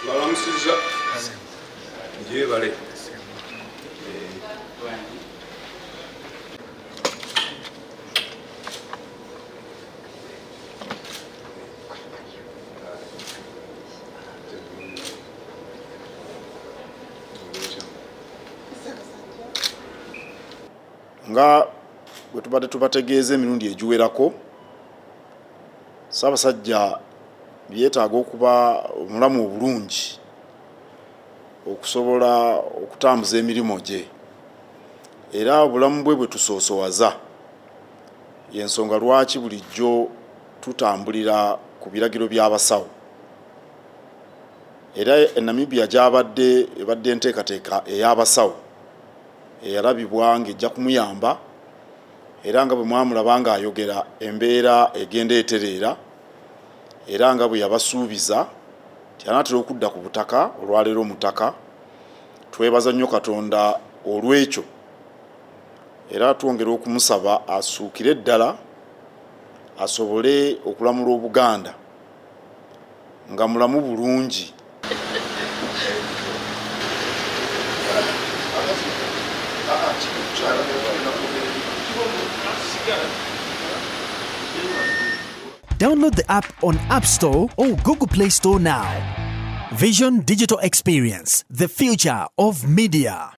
Balamusizza gyebale nga bwe tubadde tubategeeza emirundi egiwerako, Ssaabasajja yeetaaga okuba omulamu obulungi okusobola okutambuza emirimu gye, era obulamu bwe bwe tusoosowaza y'ensonga lwaki bulijjo tutambulira ku biragiro by'abasawo. Era Namibia gy'abadde ebadde enteekateeka ey'abasawo eyalabibwa ng'ejja kumuyamba, era nga bwe mwamulaba ng'ayogera embeera egenda etereera, era nga bwe yabasuubiza nti anaatera okudda ku butaka olwaleero omutaka. Twebaza nnyo Katonda olw'ekyo, era twongera okumusaba asuukire ddala asobole okulamula Obuganda nga mulamu bulungi. Download the app on App Store or Google Play Store now. Vision Digital Experience, the future of media.